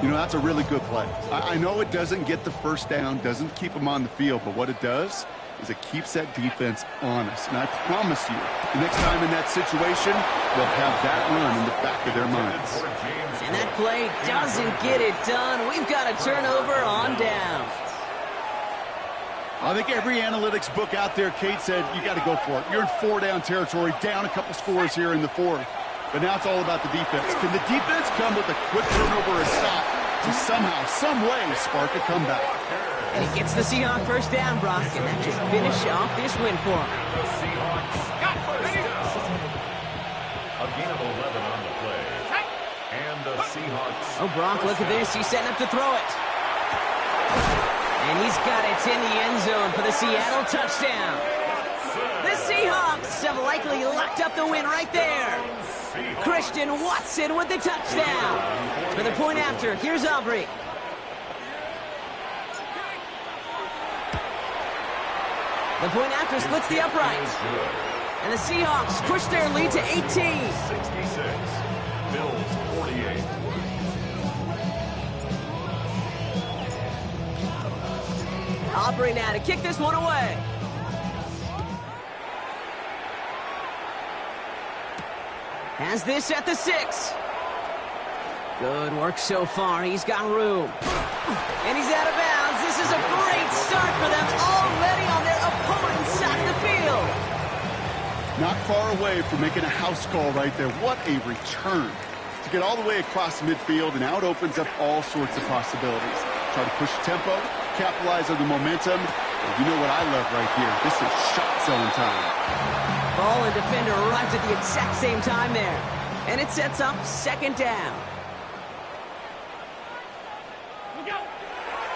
You know, that's a really good play. I know it doesn't get the 1st down, doesn't keep them on the field, but what it does is it keeps that defense honest. And I promise you, the next time in that situation, they'll have that run in the back of their minds. And that play doesn't get it done. We've got a turnover on down. I think every analytics book out there, Kate, said you got to go for it. You're in 4-down territory, down a couple scores here in the 4th. But now it's all about the defense. Can the defense come with a quick turnover or a stop to somehow, some way, spark a comeback? And he gets the Seahawks 1st down, Brock, and that should finish off this win for him. The Seahawks a gain of 11 on the play. And the Seahawks. Oh, Brock, look at this. He's setting up to throw it. And he's got it in the end zone for the Seattle touchdown. The Seahawks have likely locked up the win right there. Christian Watson with the touchdown. For the point after, here's Aubrey. The point after splits the uprights. And the Seahawks push their lead to 18. 66. Bills 48. Aubrey now to kick this one away. Has this at the 6. Good work so far. He's got room. And he's out of bounds. This is a great start for them, already on their opponent's side of the field. Not far away from making a house call right there. What a return. To get all the way across midfield, and now it opens up all sorts of possibilities. Try to push tempo, capitalize on the momentum. And you know what I love right here. This is shot zone time. Ball and defender arrives at the exact same time there. And it sets up second down.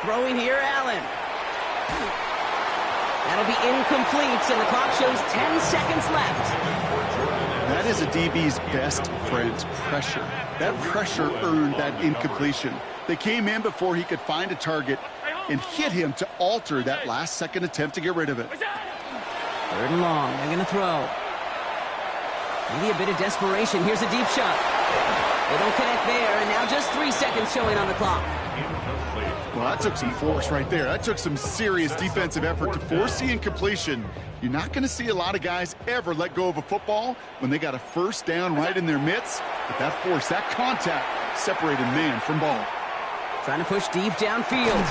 Throwing here, Allen. That'll be incomplete, and the clock shows 10 seconds left. That is a DB's best friend, pressure. That pressure earned that incompletion. They came in before he could find a target and hit him to alter that last-second attempt to get rid of it. 3rd and long. They're going to throw. Maybe a bit of desperation. Here's a deep shot. They don't connect there, and now just 3 seconds showing on the clock. Well, that took some force right there. That took some serious defensive effort to force the incompletion. You're not going to see a lot of guys ever let go of a football when they got a first down right in their midst. But that force, that contact, separated man from ball. Trying to push deep downfield.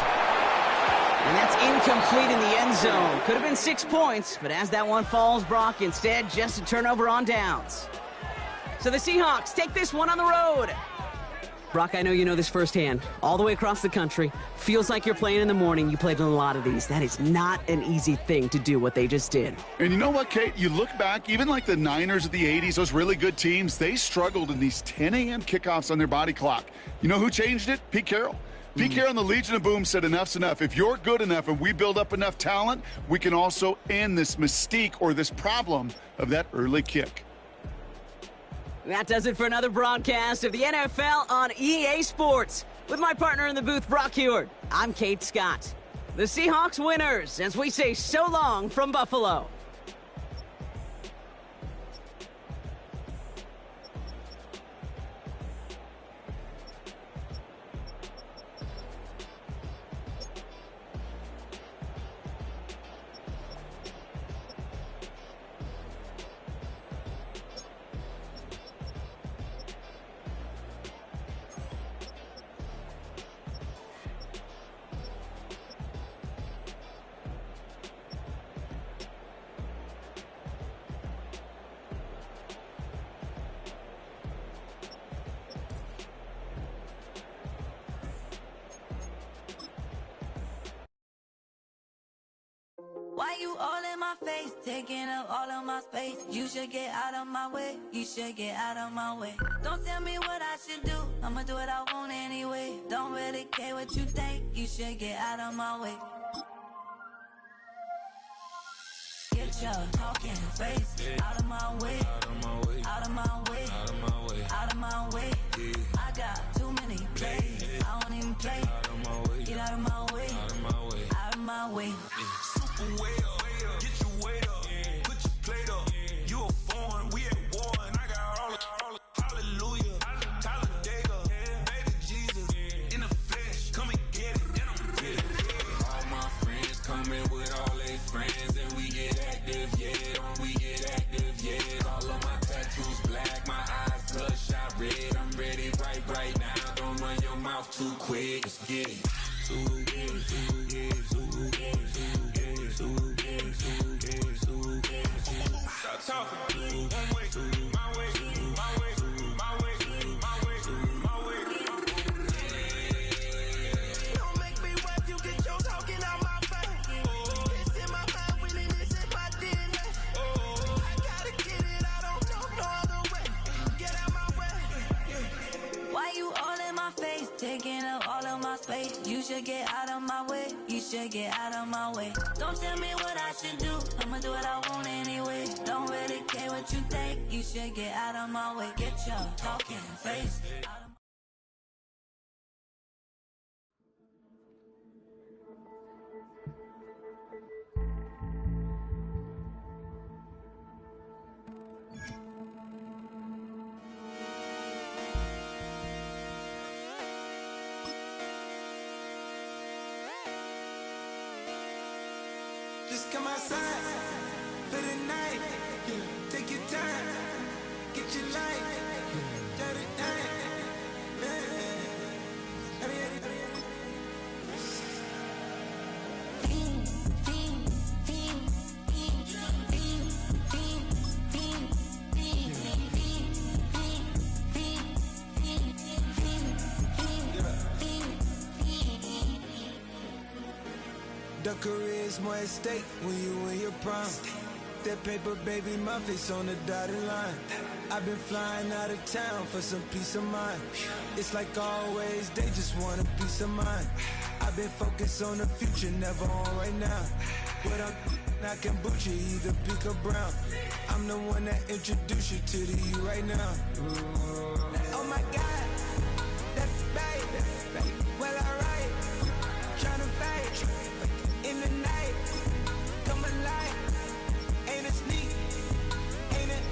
And that's incomplete in the end zone. Could have been 6 points, but as that one falls, Brock, instead just a turnover on downs. So the Seahawks take this one on the road. Brock, I know you know this firsthand. All the way across the country. Feels like you're playing in the morning. You played in a lot of these. That is not an easy thing to do, what they just did. And you know what, Kate? You look back, even like the Niners of the 80s, those really good teams, they struggled in these 10 a.m. kickoffs on their body clock. You know who changed it? Pete Carroll. Pete Carroll and the Legion of Boom said enough's enough. If you're good enough and we build up enough talent, we can also end this mystique or this problem of that early kick. That does it for another broadcast of the NFL on EA Sports. With my partner in the booth, Brock Heward, I'm Kate Scott. The Seahawks winners, as we say so long from Buffalo. Why you all in my face, taking up all of my space? You should get out of my way, you should get out of my way. Don't tell me what I should do, I'ma do what I want anyway. Don't really care what you think, you should get out of my way. Get your talking face out of my way, out of my way, out of my way, out of my way, out of my way. I got too many plays, I don't even play. Get out of my way, out of my way, out of my way. Way up, get your weight up, put your plate up. You a foreign, we at war, and I got all the hallelujah, Talladega, baby Jesus, in the flesh, come and get it, and I'm with it. All my friends coming with all their friends, and we get active, yeah, don't we get active, yeah. All of my tattoos black, my eyes bloodshot red, I'm ready right now, don't run your mouth too quick, let's get it. Stop talking. One way, my way, my way, my way, my way, my way. Don't make me rap, you get your talking out my face. It's in my mind, winning this in my DNA. I gotta get it, I don't know no other way. Get out my way. Why you all in my face, taking up all of my space. You should get out of my way. You should get out of my way. Don't tell me what I should do. I'ma do what I want anyway. Don't really care what you think. You should get out of my way. Get your talking face out of my Just come outside for the night. Take your time, get your life. Shut it down. The career is more at stake when you in your prime. That paper, baby, my face on the dotted line. I've been flying out of town for some peace of mind. It's like always, they just want a peace of mind. I've been focused on the future, never on right now. But I can boot you either pink or brown. I'm the one that introduced you to the you right now. Oh my God, that's baby. Well, alright, tryna fight in the night, come alive. Ain't it sneak? Ain't it?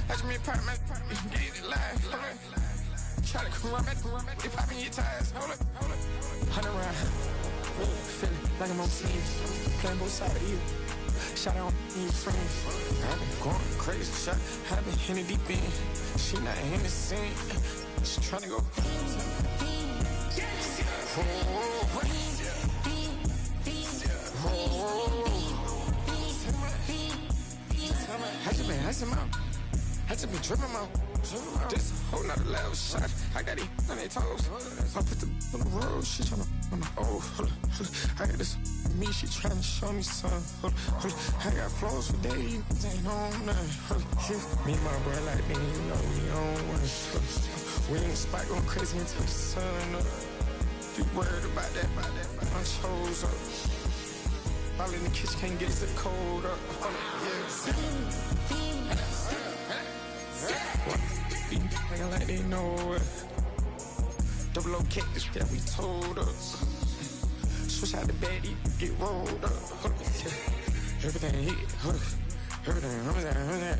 Watch me pop my get it live. Try to come run back, they popping your tires. Hold up. 100 round, feeling like I'm on team. Playing both sides of you. Shot on your friends. I've been going crazy. Shot, I've been in the deep end. She not in the scene. She tryna go. I just been tripping out. This a whole nother level shot. I got it on their toes. I put the on the road. She tryna on the hold up. I got this me. She tryna show me some. I got flows for days. Ain't on nothing. Me and my bro like me, you know we on one. We in the spot going crazy until the sun up. You worried about that? My chose up. All in the kitchen can't get the cold up. Nigga like they know it. Double O kick, this that we told us. Switch out the bed, get rolled up. Everything hit, everything.